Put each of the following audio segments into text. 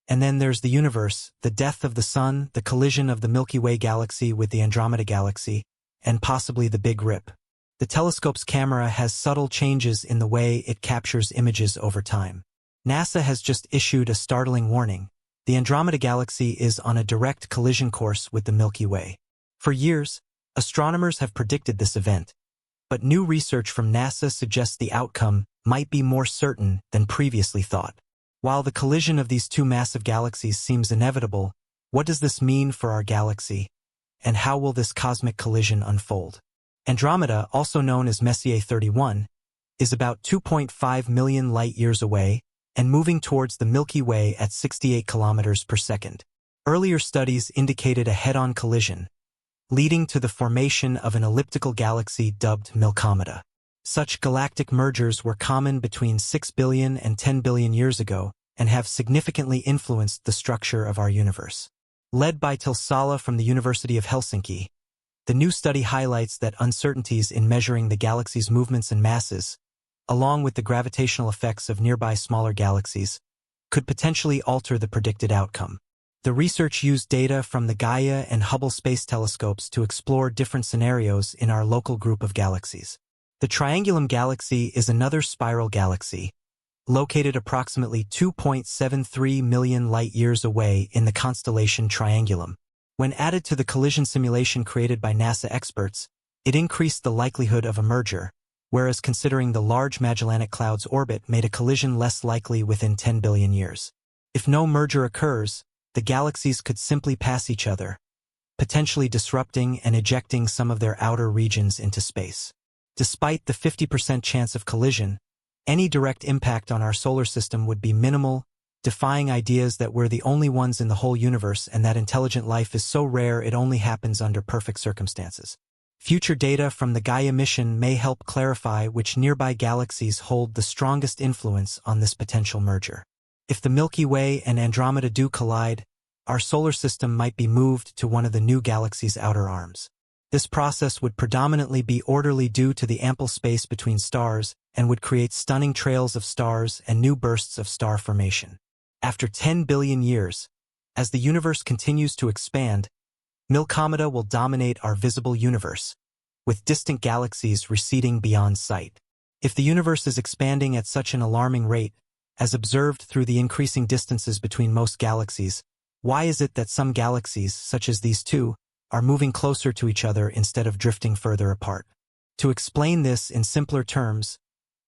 And then there's the universe, the death of the Sun, the collision of the Milky Way galaxy with the Andromeda Galaxy, and possibly the Big Rip. The telescope's camera has subtle changes in the way it captures images over time. NASA has just issued a startling warning. The Andromeda Galaxy is on a direct collision course with the Milky Way. For years, astronomers have predicted this event, but new research from NASA suggests the outcome might be more certain than previously thought. While the collision of these two massive galaxies seems inevitable, what does this mean for our galaxy? And how will this cosmic collision unfold? Andromeda, also known as Messier 31, is about 2.5 million light-years away and moving towards the Milky Way at 68 kilometers per second. Earlier studies indicated a head-on collision, leading to the formation of an elliptical galaxy dubbed Milkomeda. Such galactic mergers were common between 6 billion and 10 billion years ago and have significantly influenced the structure of our universe. Led by Tilsala from the University of Helsinki, the new study highlights that uncertainties in measuring the galaxy's movements and masses, along with the gravitational effects of nearby smaller galaxies, could potentially alter the predicted outcome. The research used data from the Gaia and Hubble space telescopes to explore different scenarios in our local group of galaxies. The Triangulum Galaxy is another spiral galaxy, located approximately 2.73 million light-years away in the constellation Triangulum. When added to the collision simulation created by NASA experts, it increased the likelihood of a merger, whereas considering the Large Magellanic Cloud's orbit made a collision less likely within 10 billion years. If no merger occurs, the galaxies could simply pass each other, potentially disrupting and ejecting some of their outer regions into space. Despite the 50% chance of collision, any direct impact on our solar system would be minimal, defying ideas that we're the only ones in the whole universe and that intelligent life is so rare it only happens under perfect circumstances. Future data from the Gaia mission may help clarify which nearby galaxies hold the strongest influence on this potential merger. If the Milky Way and Andromeda do collide, our solar system might be moved to one of the new galaxy's outer arms. This process would predominantly be orderly due to the ample space between stars and would create stunning trails of stars and new bursts of star formation. After 10 billion years, as the universe continues to expand, Milkomeda will dominate our visible universe, with distant galaxies receding beyond sight. If the universe is expanding at such an alarming rate, as observed through the increasing distances between most galaxies, why is it that some galaxies, such as these two, are moving closer to each other instead of drifting further apart? To explain this in simpler terms,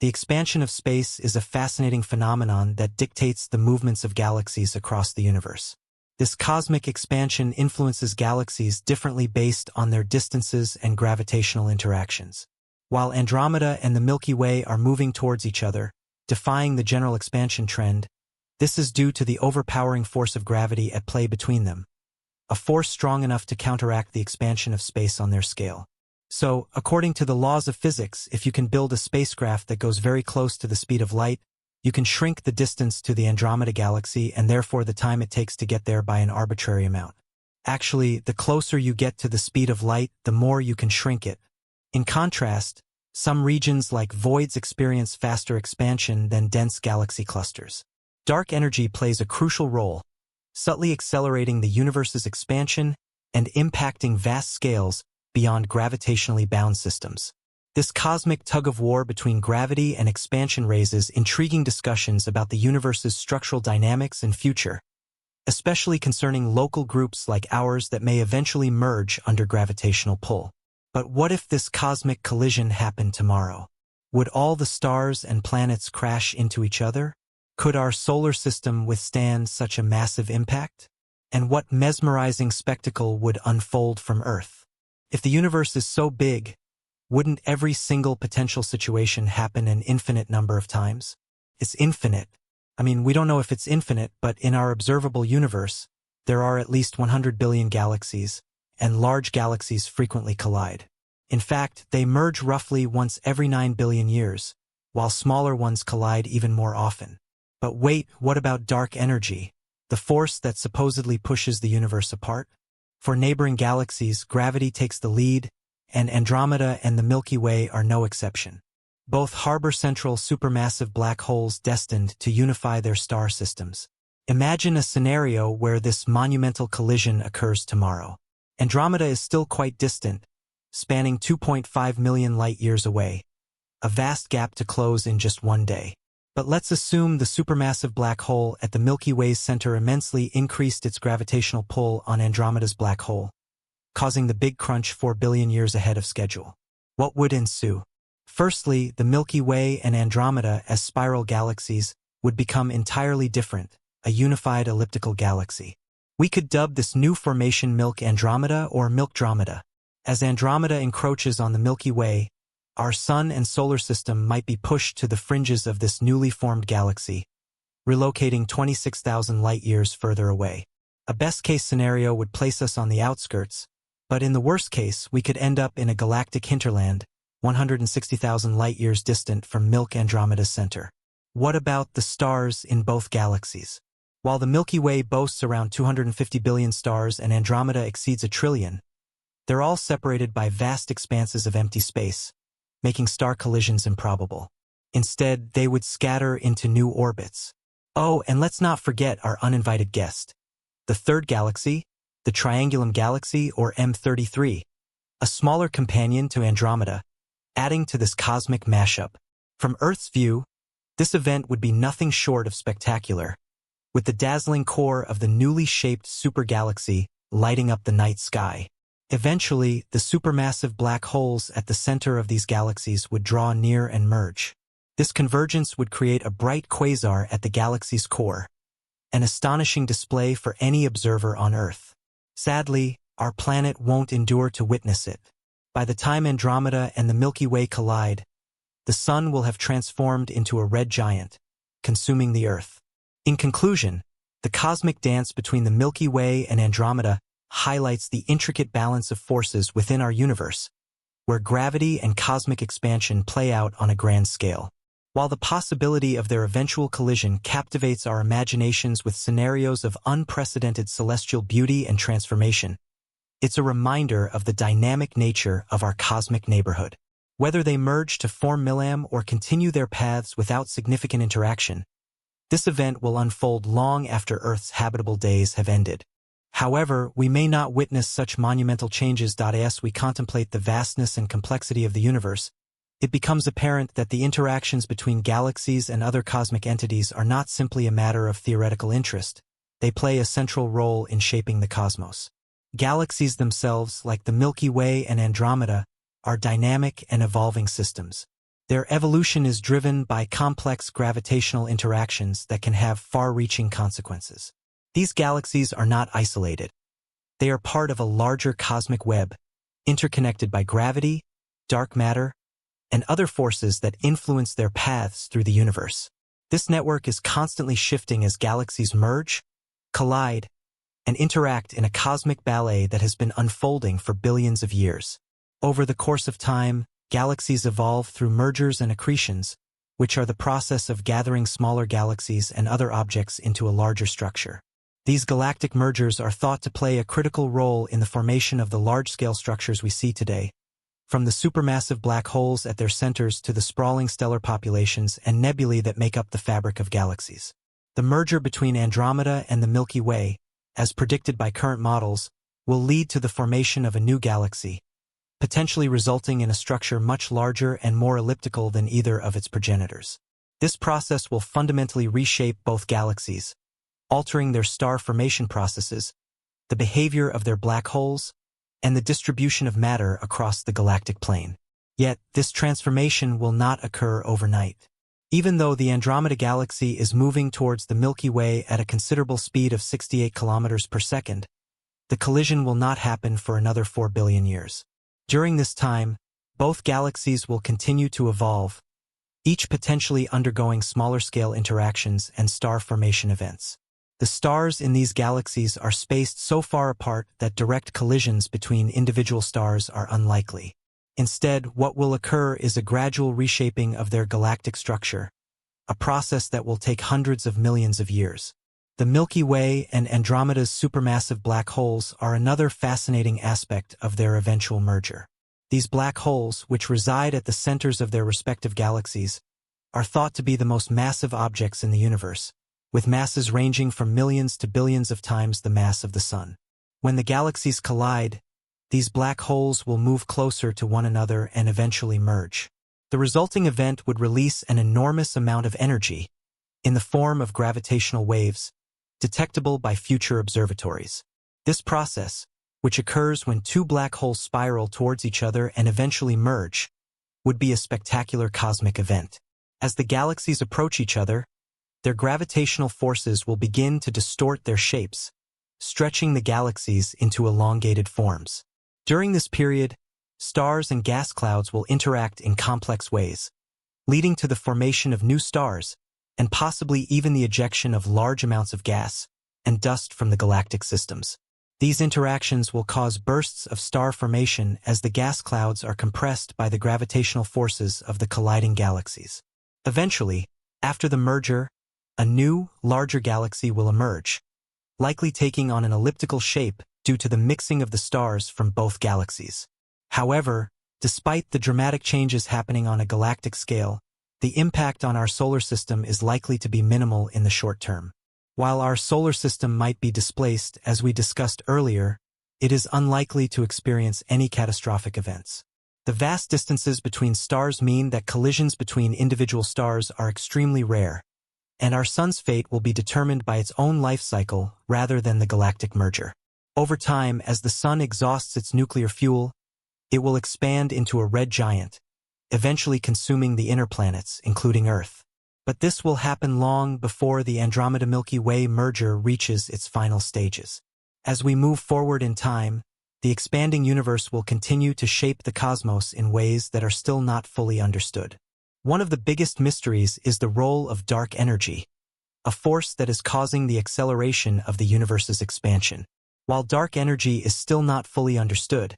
the expansion of space is a fascinating phenomenon that dictates the movements of galaxies across the universe. This cosmic expansion influences galaxies differently based on their distances and gravitational interactions. While Andromeda and the Milky Way are moving towards each other, defying the general expansion trend, this is due to the overpowering force of gravity at play between them, a force strong enough to counteract the expansion of space on their scale. So, according to the laws of physics, if you can build a spacecraft that goes very close to the speed of light, you can shrink the distance to the Andromeda Galaxy and therefore the time it takes to get there by an arbitrary amount. Actually, the closer you get to the speed of light, the more you can shrink it. In contrast, some regions like voids experience faster expansion than dense galaxy clusters. Dark energy plays a crucial role, subtly accelerating the universe's expansion and impacting vast scales beyond gravitationally bound systems. This cosmic tug-of-war between gravity and expansion raises intriguing discussions about the universe's structural dynamics and future, especially concerning local groups like ours that may eventually merge under gravitational pull. But what if this cosmic collision happened tomorrow? Would all the stars and planets crash into each other? Could our solar system withstand such a massive impact? And what mesmerizing spectacle would unfold from Earth? If the universe is so big, wouldn't every single potential situation happen an infinite number of times? It's infinite. I mean, we don't know if it's infinite, but in our observable universe, there are at least 100 billion galaxies, and large galaxies frequently collide. In fact, they merge roughly once every 9 billion years, while smaller ones collide even more often. But wait, what about dark energy, the force that supposedly pushes the universe apart? For neighboring galaxies, gravity takes the lead, and Andromeda and the Milky Way are no exception. Both harbor central supermassive black holes destined to unify their star systems. Imagine a scenario where this monumental collision occurs tomorrow. Andromeda is still quite distant, spanning 2.5 million light-years away, a vast gap to close in just one day. But let's assume the supermassive black hole at the Milky Way's center immensely increased its gravitational pull on Andromeda's black hole, causing the Big Crunch 4 billion years ahead of schedule. What would ensue? Firstly, the Milky Way and Andromeda as spiral galaxies would become entirely different, a unified elliptical galaxy. We could dub this new formation Milk Andromeda or Milkdromeda. As Andromeda encroaches on the Milky Way, our Sun and solar system might be pushed to the fringes of this newly formed galaxy, relocating 26,000 light-years further away. A best-case scenario would place us on the outskirts, but in the worst case, we could end up in a galactic hinterland, 160,000 light-years distant from Milk Andromeda's center. What about the stars in both galaxies? While the Milky Way boasts around 250 billion stars and Andromeda exceeds 1 trillion, they're all separated by vast expanses of empty space, making star collisions improbable. Instead, they would scatter into new orbits. Oh, and let's not forget our uninvited guest, the third galaxy, the Triangulum Galaxy or M33, a smaller companion to Andromeda, adding to this cosmic mashup. From Earth's view, this event would be nothing short of spectacular, with the dazzling core of the newly shaped supergalaxy lighting up the night sky. Eventually, the supermassive black holes at the center of these galaxies would draw near and merge. This convergence would create a bright quasar at the galaxy's core, an astonishing display for any observer on Earth. Sadly, our planet won't endure to witness it. By the time Andromeda and the Milky Way collide, the Sun will have transformed into a red giant, consuming the Earth. In conclusion, the cosmic dance between the Milky Way and Andromeda highlights the intricate balance of forces within our universe, where gravity and cosmic expansion play out on a grand scale. While the possibility of their eventual collision captivates our imaginations with scenarios of unprecedented celestial beauty and transformation, it's a reminder of the dynamic nature of our cosmic neighborhood. Whether they merge to form Millam or continue their paths without significant interaction, this event will unfold long after Earth's habitable days have ended. However, we may not witness such monumental changes. As we contemplate the vastness and complexity of the universe, it becomes apparent that the interactions between galaxies and other cosmic entities are not simply a matter of theoretical interest. They play a central role in shaping the cosmos. Galaxies themselves, like the Milky Way and Andromeda, are dynamic and evolving systems. Their evolution is driven by complex gravitational interactions that can have far-reaching consequences. These galaxies are not isolated. They are part of a larger cosmic web, interconnected by gravity, dark matter, and other forces that influence their paths through the universe. This network is constantly shifting as galaxies merge, collide, and interact in a cosmic ballet that has been unfolding for billions of years. Over the course of time, galaxies evolve through mergers and accretions, which are the process of gathering smaller galaxies and other objects into a larger structure. These galactic mergers are thought to play a critical role in the formation of the large-scale structures we see today, from the supermassive black holes at their centers to the sprawling stellar populations and nebulae that make up the fabric of galaxies. The merger between Andromeda and the Milky Way, as predicted by current models, will lead to the formation of a new galaxy, potentially resulting in a structure much larger and more elliptical than either of its progenitors. This process will fundamentally reshape both galaxies, altering their star formation processes, the behavior of their black holes, and the distribution of matter across the galactic plane. Yet, this transformation will not occur overnight. Even though the Andromeda Galaxy is moving towards the Milky Way at a considerable speed of 68 kilometers per second, the collision will not happen for another 4 billion years. During this time, both galaxies will continue to evolve, each potentially undergoing smaller-scale interactions and star formation events. The stars in these galaxies are spaced so far apart that direct collisions between individual stars are unlikely. Instead, what will occur is a gradual reshaping of their galactic structure, a process that will take hundreds of millions of years. The Milky Way and Andromeda's supermassive black holes are another fascinating aspect of their eventual merger. These black holes, which reside at the centers of their respective galaxies, are thought to be the most massive objects in the universe, with masses ranging from millions to billions of times the mass of the Sun. When the galaxies collide, these black holes will move closer to one another and eventually merge. The resulting event would release an enormous amount of energy in the form of gravitational waves, detectable by future observatories. This process, which occurs when two black holes spiral towards each other and eventually merge, would be a spectacular cosmic event. As the galaxies approach each other, their gravitational forces will begin to distort their shapes, stretching the galaxies into elongated forms. During this period, stars and gas clouds will interact in complex ways, leading to the formation of new stars and possibly even the ejection of large amounts of gas and dust from the galactic systems. These interactions will cause bursts of star formation as the gas clouds are compressed by the gravitational forces of the colliding galaxies. Eventually, after the merger, a new, larger galaxy will emerge, likely taking on an elliptical shape due to the mixing of the stars from both galaxies. However, despite the dramatic changes happening on a galactic scale, the impact on our solar system is likely to be minimal in the short term. While our solar system might be displaced, as we discussed earlier, it is unlikely to experience any catastrophic events. The vast distances between stars mean that collisions between individual stars are extremely rare, and our Sun's fate will be determined by its own life cycle rather than the galactic merger. Over time, as the Sun exhausts its nuclear fuel, it will expand into a red giant, eventually consuming the inner planets, including Earth. But this will happen long before the Andromeda Milky Way merger reaches its final stages. As we move forward in time, the expanding universe will continue to shape the cosmos in ways that are still not fully understood. One of the biggest mysteries is the role of dark energy, a force that is causing the acceleration of the universe's expansion. While dark energy is still not fully understood,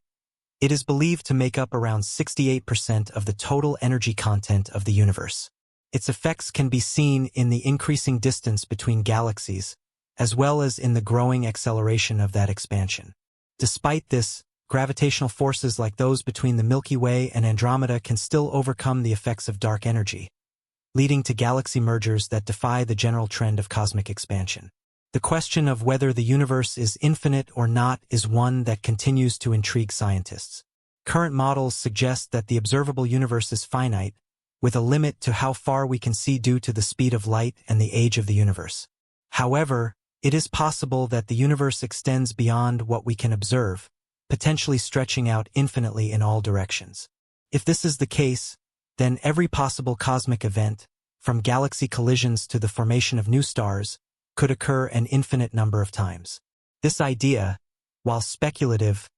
it is believed to make up around 68% of the total energy content of the universe. Its effects can be seen in the increasing distance between galaxies, as well as in the growing acceleration of that expansion. Despite this, gravitational forces like those between the Milky Way and Andromeda can still overcome the effects of dark energy, leading to galaxy mergers that defy the general trend of cosmic expansion. The question of whether the universe is infinite or not is one that continues to intrigue scientists. Current models suggest that the observable universe is finite, with a limit to how far we can see due to the speed of light and the age of the universe. However, it is possible that the universe extends beyond what we can observe, potentially stretching out infinitely in all directions. If this is the case, then every possible cosmic event, from galaxy collisions to the formation of new stars, could occur an infinite number of times. This idea, while speculative,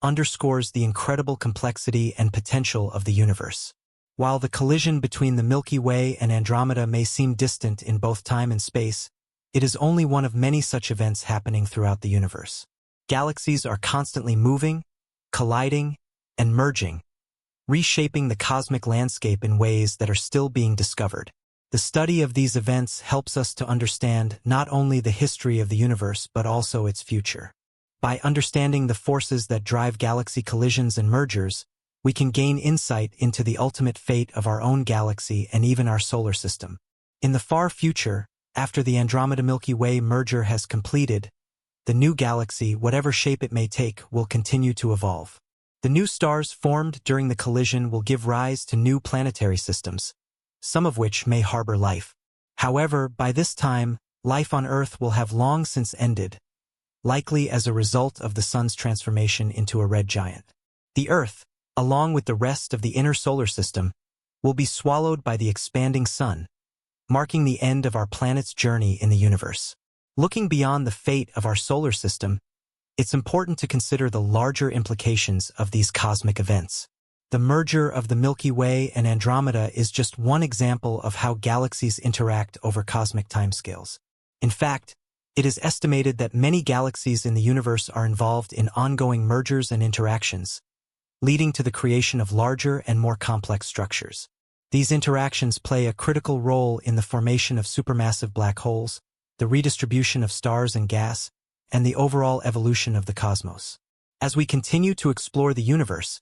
underscores the incredible complexity and potential of the universe. While the collision between the Milky Way and Andromeda may seem distant in both time and space, it is only one of many such events happening throughout the universe. Galaxies are constantly moving, colliding, and merging, reshaping the cosmic landscape in ways that are still being discovered. The study of these events helps us to understand not only the history of the universe but also its future. By understanding the forces that drive galaxy collisions and mergers, we can gain insight into the ultimate fate of our own galaxy and even our solar system. In the far future, after the Andromeda Milky Way merger has completed, the new galaxy, whatever shape it may take, will continue to evolve. The new stars formed during the collision will give rise to new planetary systems, some of which may harbor life. However, by this time, life on Earth will have long since ended, likely as a result of the Sun's transformation into a red giant. The Earth, along with the rest of the inner solar system, will be swallowed by the expanding Sun, marking the end of our planet's journey in the universe. Looking beyond the fate of our solar system, it's important to consider the larger implications of these cosmic events. The merger of the Milky Way and Andromeda is just one example of how galaxies interact over cosmic timescales. In fact, it is estimated that many galaxies in the universe are involved in ongoing mergers and interactions, leading to the creation of larger and more complex structures. These interactions play a critical role in the formation of supermassive black holes, the redistribution of stars and gas, and the overall evolution of the cosmos. As we continue to explore the universe,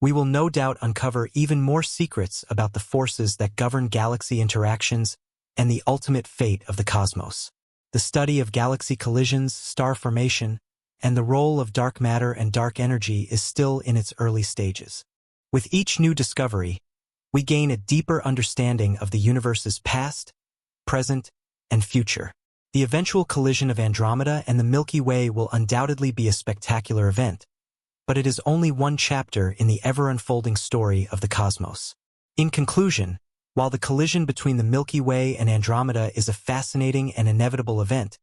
we will no doubt uncover even more secrets about the forces that govern galaxy interactions and the ultimate fate of the cosmos. The study of galaxy collisions, star formation, and the role of dark matter and dark energy is still in its early stages. With each new discovery, we gain a deeper understanding of the universe's past, present, and future. The eventual collision of Andromeda and the Milky Way will undoubtedly be a spectacular event, but it is only one chapter in the ever-unfolding story of the cosmos. In conclusion, while the collision between the Milky Way and Andromeda is a fascinating and inevitable event,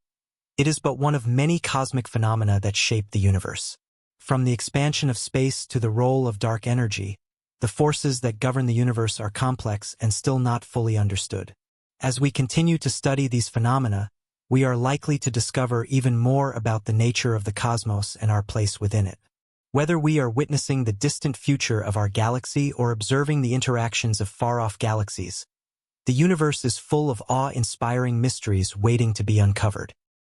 it is but one of many cosmic phenomena that shape the universe. From the expansion of space to the role of dark energy, the forces that govern the universe are complex and still not fully understood. As we continue to study these phenomena, we are likely to discover even more about the nature of the cosmos and our place within it. Whether we are witnessing the distant future of our galaxy or observing the interactions of far-off galaxies, the universe is full of awe-inspiring mysteries waiting to be uncovered.